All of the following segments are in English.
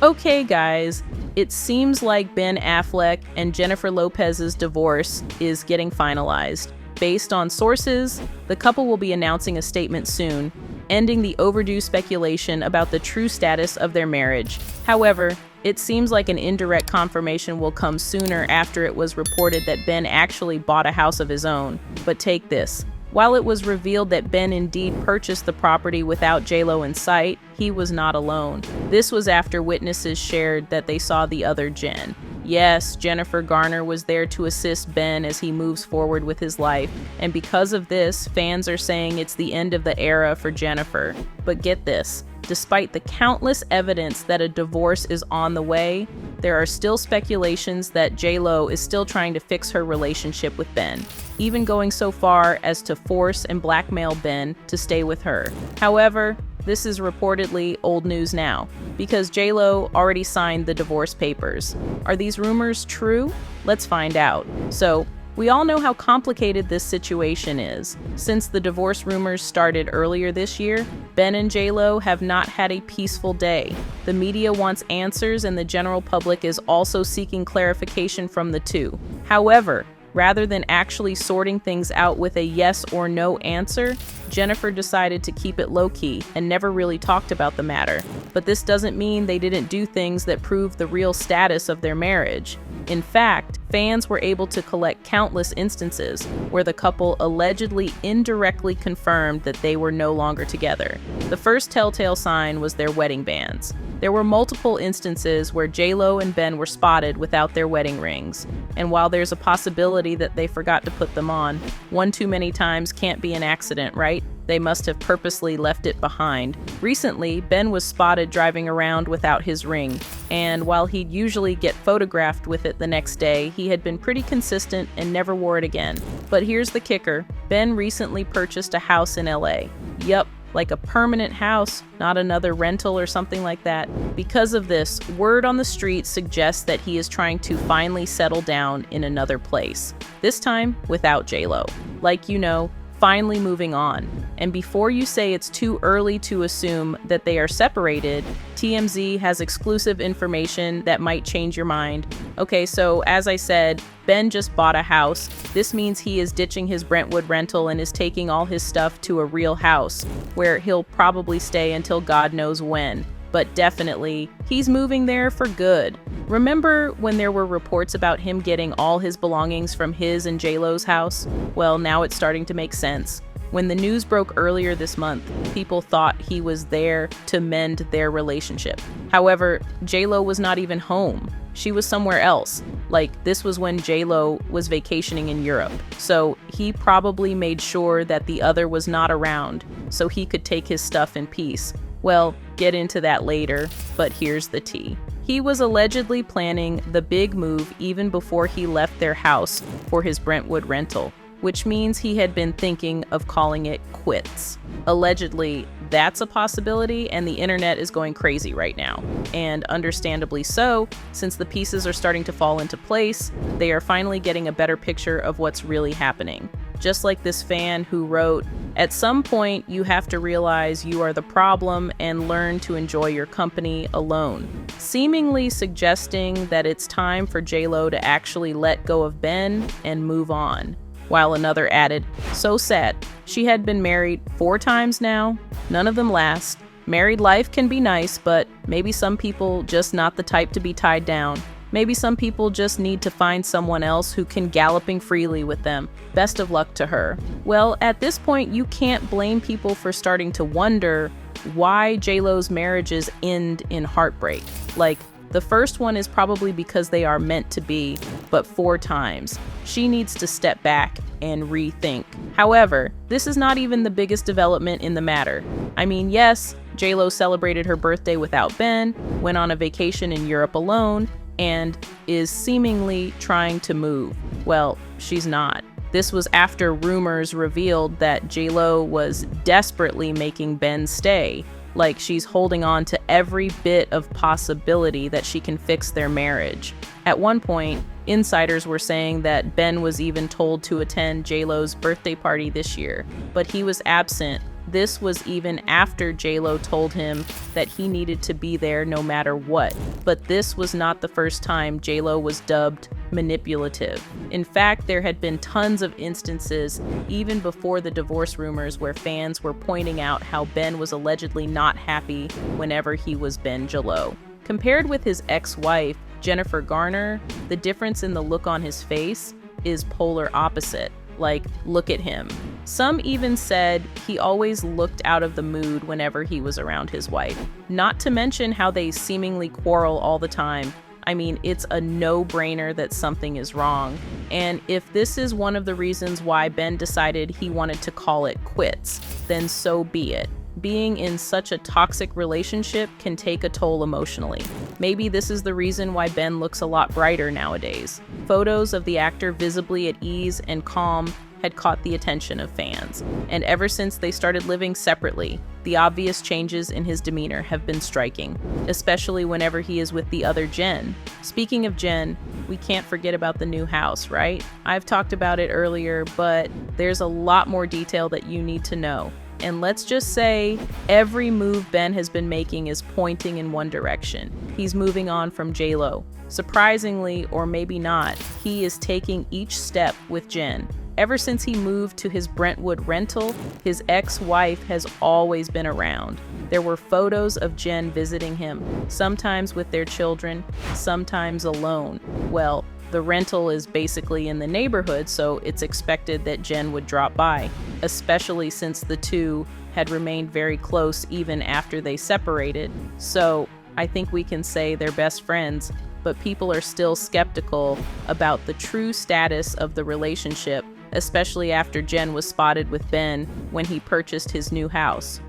Okay, guys, it seems like Ben Affleck and Jennifer Lopez's divorce is getting finalized. Based on sources, the couple will be announcing a statement soon, ending the overdue speculation about the true status of their marriage. However, it seems like an indirect confirmation will come sooner after it was reported that Ben actually bought a house of his own. But take this. While it was revealed that Ben indeed purchased the property without J-Lo in sight, he was not alone. This was after witnesses shared that they saw the other Jen. Yes, Jennifer Garner was there to assist Ben as he moves forward with his life, and because of this, fans are saying it's the end of the era for Jennifer. But get this, despite the countless evidence that a divorce is on the way, there are still speculations that J-Lo is still trying to fix her relationship with Ben, even going so far as to force and blackmail Ben to stay with her. However, this is reportedly old news now, because J-Lo already signed the divorce papers. Are these rumors true? Let's find out. So, we all know how complicated this situation is. Since the divorce rumors started earlier this year, Ben and J-Lo have not had a peaceful day. The media wants answers and the general public is also seeking clarification from the two. However, rather than actually sorting things out with a yes or no answer, Jennifer decided to keep it low-key and never really talked about the matter. But this doesn't mean they didn't do things that prove the real status of their marriage. In fact, fans were able to collect countless instances where the couple allegedly indirectly confirmed that they were no longer together. The first telltale sign was their wedding bands. There were multiple instances where J-Lo and Ben were spotted without their wedding rings. And while there's a possibility that they forgot to put them on, one too many times can't be an accident, right? They must have purposely left it behind. Recently, Ben was spotted driving around without his ring, and while he'd usually get photographed with it the next day, he had been pretty consistent and never wore it again. But here's the kicker. Ben recently purchased a house in LA. Yup, like a permanent house, not another rental or something like that. Because of this, word on the street suggests that he is trying to finally settle down in another place. This time, without J-Lo. Like, finally moving on. And before you say it's too early to assume that they are separated, TMZ has exclusive information that might change your mind. Okay, so as I said, Ben just bought a house. This means he is ditching his Brentwood rental and is taking all his stuff to a real house, where he'll probably stay until God knows when. But definitely, he's moving there for good. Remember when there were reports about him getting all his belongings from his and J-Lo's house? Well, now it's starting to make sense. When the news broke earlier this month, people thought he was there to mend their relationship. However, J-Lo was not even home. She was somewhere else. Like, this was when J-Lo was vacationing in Europe. So he probably made sure that the other was not around so he could take his stuff in peace. Well, get into that later, but here's the tea. He was allegedly planning the big move even before he left their house for his Brentwood rental, which means he had been thinking of calling it quits. Allegedly, that's a possibility, and the internet is going crazy right now. And understandably so, since the pieces are starting to fall into place, they are finally getting a better picture of what's really happening. Just like this fan who wrote, "At some point, you have to realize you are the problem and learn to enjoy your company alone," seemingly suggesting that it's time for J-Lo to actually let go of Ben and move on. While another added, "So sad. She had been married 4 times now. None of them last. Married life can be nice, but maybe some people just not the type to be tied down. Maybe some people just need to find someone else who can galloping freely with them. Best of luck to her." Well, at this point, you can't blame people for starting to wonder why J-Lo's marriages end in heartbreak. Like, the first one is probably because they are meant to be, but 4 times. She needs to step back and rethink. However, this is not even the biggest development in the matter. I mean, yes, J-Lo celebrated her birthday without Ben, went on a vacation in Europe alone, and is seemingly trying to move. Well, she's not. This was after rumors revealed that J-Lo was desperately making Ben stay, like she's holding on to every bit of possibility that she can fix their marriage. At one point, insiders were saying that Ben was even told to attend J-Lo's birthday party this year, but he was absent. This was even after J-Lo told him that he needed to be there no matter what. But this was not the first time J-Lo was dubbed manipulative. In fact, there had been tons of instances, even before the divorce rumors, where fans were pointing out how Ben was allegedly not happy whenever he was Ben J-Lo. Compared with his ex-wife, Bennifer Garner, the difference in the look on his face is polar opposite. Like, look at him. Some even said he always looked out of the mood whenever he was around his wife. Not to mention how they seemingly quarrel all the time. I mean, it's a no-brainer that something is wrong. And if this is one of the reasons why Ben decided he wanted to call it quits, then so be it. Being in such a toxic relationship can take a toll emotionally. Maybe this is the reason why Ben looks a lot brighter nowadays. Photos of the actor visibly at ease and calm had caught the attention of fans. And ever since they started living separately, the obvious changes in his demeanor have been striking, especially whenever he is with the other Jen. Speaking of Jen, we can't forget about the new house, right? I've talked about it earlier, but there's a lot more detail that you need to know. And let's just say every move Ben has been making is pointing in one direction. He's moving on from J-Lo. Surprisingly, or maybe not, he is taking each step with Jen. Ever since he moved to his Brentwood rental, his ex-wife has always been around. There were photos of Jen visiting him, sometimes with their children, sometimes alone. Well, the rental is basically in the neighborhood, so it's expected that Jen would drop by, especially since the two had remained very close even after they separated. So I think we can say they're best friends, but people are still skeptical about the true status of the relationship, especially after Jen was spotted with Ben when he purchased his new house.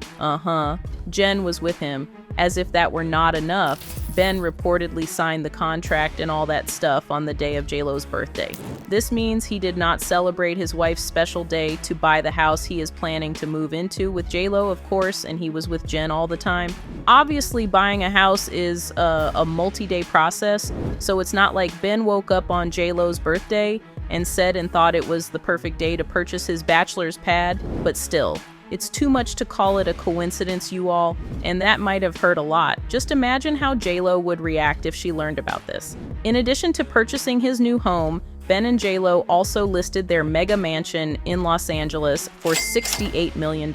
Jen was with him. As if that were not enough, Ben reportedly signed the contract and all that stuff on the day of J-Lo's birthday. This means he did not celebrate his wife's special day to buy the house he is planning to move into with J-Lo, of course, and he was with Jen all the time. Obviously, buying a house is a multi-day process, so it's not like Ben woke up on J-Lo's birthday and said and thought it was the perfect day to purchase his bachelor's pad, but still. It's too much to call it a coincidence, you all, and that might have hurt a lot. Just imagine how J-Lo would react if she learned about this. In addition to purchasing his new home, Ben and J-Lo also listed their mega mansion in Los Angeles for $68 million.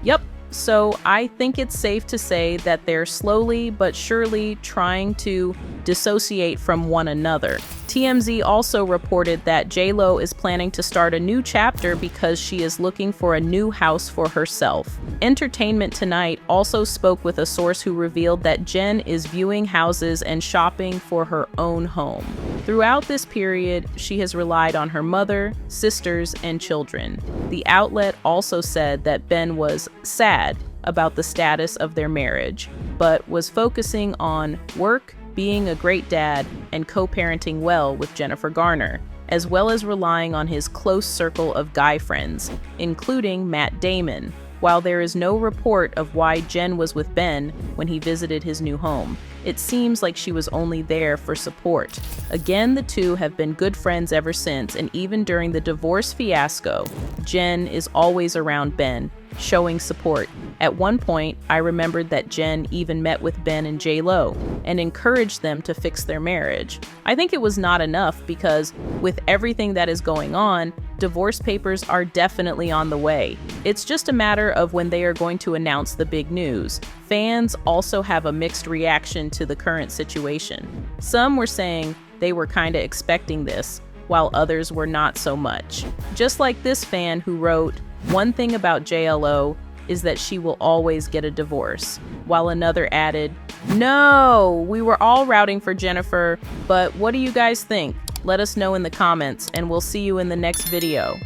Yep. So I think it's safe to say that they're slowly but surely trying to dissociate from one another. TMZ also reported that J-Lo is planning to start a new chapter because she is looking for a new house for herself. Entertainment Tonight also spoke with a source who revealed that Jen is viewing houses and shopping for her own home. Throughout this period, she has relied on her mother, sisters, and children. The outlet also said that Ben was sad about the status of their marriage, but was focusing on work, being a great dad, and co-parenting well with Bennifer Garner, as well as relying on his close circle of guy friends, including Matt Damon. While there is no report of why Jen was with Ben when he visited his new home, it seems like she was only there for support. Again, the two have been good friends ever since, and even during the divorce fiasco, Jen is always around Ben, showing support. At one point, I remembered that Jen even met with Ben and J-Lo and encouraged them to fix their marriage. I think it was not enough because with everything that is going on, divorce papers are definitely on the way. It's just a matter of when they are going to announce the big news. Fans also have a mixed reaction to the current situation. Some were saying they were kinda expecting this, while others were not so much. Just like this fan who wrote, "One thing about JLO is that she will always get a divorce," while another added, "No, we were all rooting for Bennifer, but what do you guys think? Let us know in the comments, and we'll see you in the next video."